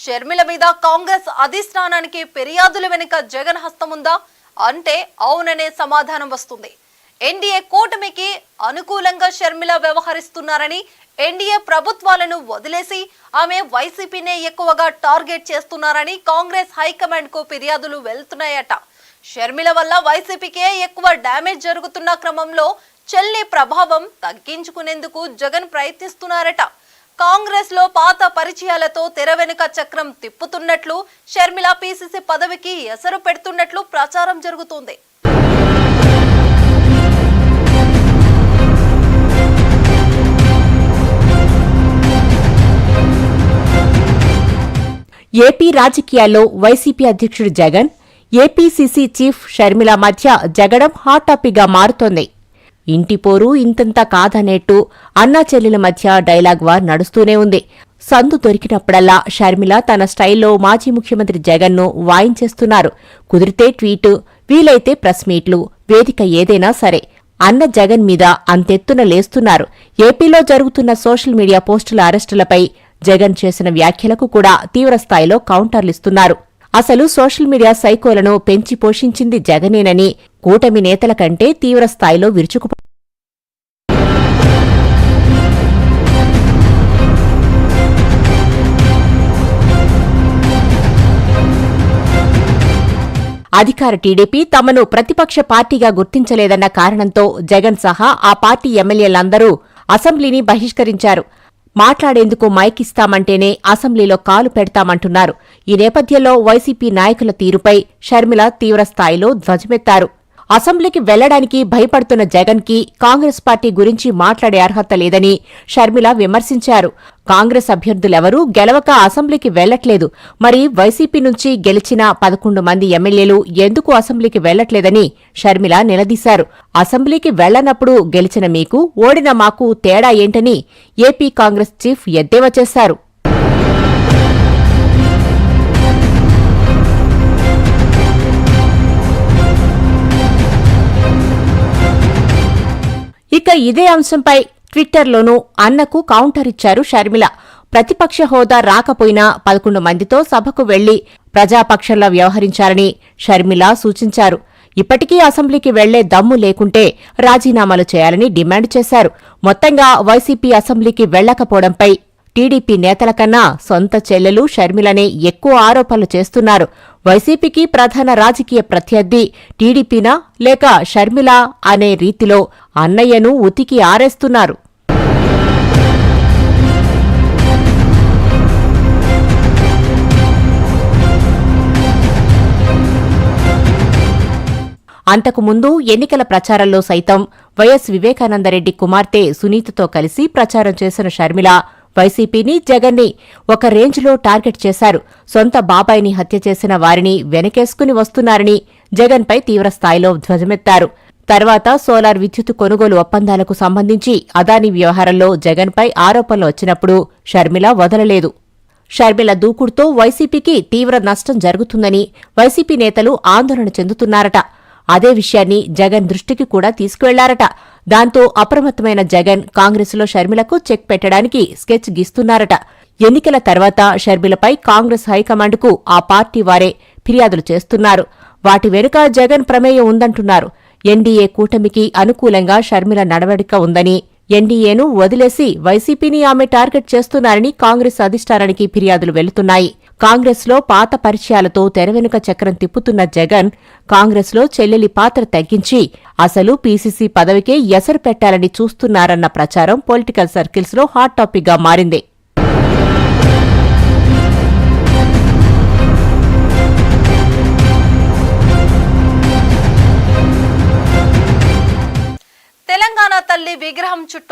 షర్మిల మీద కాంగ్రెస్ అధిష్టానానికి ఫిర్యాదుల వెనుక జగన్ హస్తముందా అంటే అవుననే సమాధానం వస్తుంది. ఎన్డీఏ కూటమికి అనుకూలంగా షర్మిల వ్యవహరిస్తున్నారని, ఎన్డీఏ ప్రభుత్వాలను వదిలేసి ఆమె వైసీపీనే ఎక్కువగా టార్గెట్ చేస్తున్నారని కాంగ్రెస్ హైకమాండ్ కు ఫిర్యాదులు వెళ్తున్నాయట. షర్మిల వల్ల వైసీపీకే ఎక్కువ డ్యామేజ్ జరుగుతున్న క్రమంలో చెల్లి ప్రభావం తగ్గించుకునేందుకు జగన్ ప్రయత్నిస్తున్నారట. కాంగ్రెస్ లో పాత పరిచయాలతో తెర వెనుక చక్రం తిప్పుతున్నట్లు, షర్మిల పీసీసీ పదవికి ఎసరు పెడుతున్నట్లు ప్రచారం జరుగుతోంది. ఏపీ రాజకీయాల్లో వైసీపీ అధ్యక్షుడు జగన్, ఏపీసీసీ చీఫ్ షర్మిల మధ్య జగడం హాట్ టాపిక్గా మారుతోంది. ఇంటి పోరు ఇంతంతా కాదనేట్టు అన్నా చెల్లెల మధ్య డైలాగ్ వార్ నడుస్తూనే ఉంది. సందు దొరికినప్పుడల్లా షర్మిల తన స్టైల్లో మాజీ ముఖ్యమంత్రి జగన్ను వాయించేస్తున్నారు. కుదిరితే ట్వీటు, వీలైతే ప్రెస్ మీట్లు, వేదిక ఏదైనా సరే అన్న జగన్ మీద అంతెత్తున లేస్తున్నారు. ఏపీలో జరుగుతున్న సోషల్ మీడియా పోస్టుల అరెస్టులపై జగన్ చేసిన వ్యాఖ్యలకు కూడా తీవ్రస్థాయిలో కౌంటర్లిస్తున్నారు. అసలు సోషల్ మీడియా సైకోలను పెంచి పోషించింది జగనేనని కూటమి నేతల కంటే తీవ్రస్థాయిలో విరుచుకు అధికార టీడీపీ తమను ప్రతిపక్ష పార్టీగా గుర్తించలేదన్న కారణంతో జగన్ సహా ఆ పార్టీ ఎమ్మెల్యేలందరూ అసెంబ్లీని బహిష్కరించారు. మాట్లాడేందుకు మైక్ ఇస్తామంటేనే అసెంబ్లీలో కాలు పెడతామంటున్నారు. ఈ నేపథ్యంలో వైసీపీ నాయకుల తీరుపై షర్మిల తీవ్రస్థాయిలో ధ్వజమెత్తారు. అసెంబ్లీకి వెళ్లడానికి భయపడుతున్న జగన్కి కాంగ్రెస్ పార్టీ గురించి మాట్లాడే అర్హత లేదని షర్మిల విమర్శించారు. కాంగ్రెస్ అభ్యర్థులెవరూ గెలవక అసెంబ్లీకి వెళ్లట్లేదు, మరి వైసీపీ నుంచి గెలిచిన 11 మంది ఎమ్మెల్యేలు ఎందుకు అసెంబ్లీకి వెళ్లట్లేదని షర్మిల నిలదీశారు. అసెంబ్లీకి వెళ్లనప్పుడు గెలిచిన మీకు, ఓడిన మాకు తేడా ఏంటని ఏపీ కాంగ్రెస్ చీఫ్ ఎద్దేవా చేశారు. ఇక ఇదే అంశంపై ట్విట్టర్లోనూ అన్నకు కౌంటర్ ఇచ్చారు షర్మిల. ప్రతిపక్ష హోదా రాకపోయినా 11 మందితో సభకు వెళ్లి ప్రజాపక్షంలా వ్యవహరించాలని షర్మిల సూచించారు. ఇప్పటికీ అసెంబ్లీకి వెళ్లే దమ్ము లేకుంటే రాజీనామాలు చేయాలని డిమాండ్ చేశారు. మొత్తంగా వైసీపీ అసెంబ్లీకి వెళ్లకపోవడంపై టీడీపీ నేతల కన్నా సొంత చెల్లెలు షర్మిలనే ఎక్కువ ఆరోపణలు చేస్తున్నారు. వైసీపీకి ప్రధాన రాజకీయ ప్రత్యర్థి టీడీపీనా లేక షర్మిల అనే రీతిలో అన్నయ్యను ఉతికి ఆరేస్తున్నారు. అంతకుముందు ఎన్నికల ప్రచారంలో సైతం వైఎస్ వివేకానందరెడ్డి కుమార్తె సునీతతో కలిసి ప్రచారం చేసిన షర్మిల వైసీపీని, జగన్ని ఒక రేంజ్లో టార్గెట్ చేశారు. సొంత బాబాయిని హత్య చేసిన వారిని వెనకేసుకుని వస్తున్నారని జగన్పై తీవ్రస్థాయిలో ధ్వజమెత్తారు. తర్వాత సోలార్ విద్యుత్ కొనుగోలు ఒప్పందాలకు సంబంధించి అదానీ వ్యవహారంలో జగన్పై ఆరోపణలు వచ్చినప్పుడు షర్మిల వదలలేదు. షర్మిల దూకుడుతో వైసీపీకి తీవ్ర నష్టం జరుగుతుందని వైసీపీ నేతలు ఆందోళన చెందుతున్నారట. అదే విషయాన్ని జగన్ దృష్టికి కూడా తీసుకువెళ్లారట. దాంతో అప్రమత్తమైన జగన్ కాంగ్రెసులో షర్మిలకు చెక్ పెట్టడానికి స్కెచ్ గీస్తున్నారట. ఎన్నికల తర్వాత షర్మిలపై కాంగ్రెస్ హైకమాండ్కు ఆ పార్టీ వారే ఫిర్యాదులు చేస్తున్నారు. వాటి వెనుక జగన్ ప్రమేయం ఉందంటున్నారు. ఎన్డీఏ కూటమికి అనుకూలంగా షర్మిల నడవడిక ఉందని, ఎన్డీఏను వదిలేసి వైసీపీని ఆమె టార్గెట్ చేస్తున్నారని కాంగ్రెస్ అధిష్టానానికి ఫిర్యాదులు వెళుతున్నాయి. కాంగ్రెస్లో పాత పరిచయాలతో తెర వెనుక చక్రం తిప్పుతున్న జగన్ కాంగ్రెస్లో చెల్లెలి పాత్ర తగ్గించి అసలు పీసీసీ పదవికే ఎసరు పెట్టాలని చూస్తున్నారన్న ప్రచారం పొలిటికల్ సర్కిల్స్లో హాట్ టాపిక్గా మారింది. తెలంగాణ తల్లి విగ్రహం చుట్టూ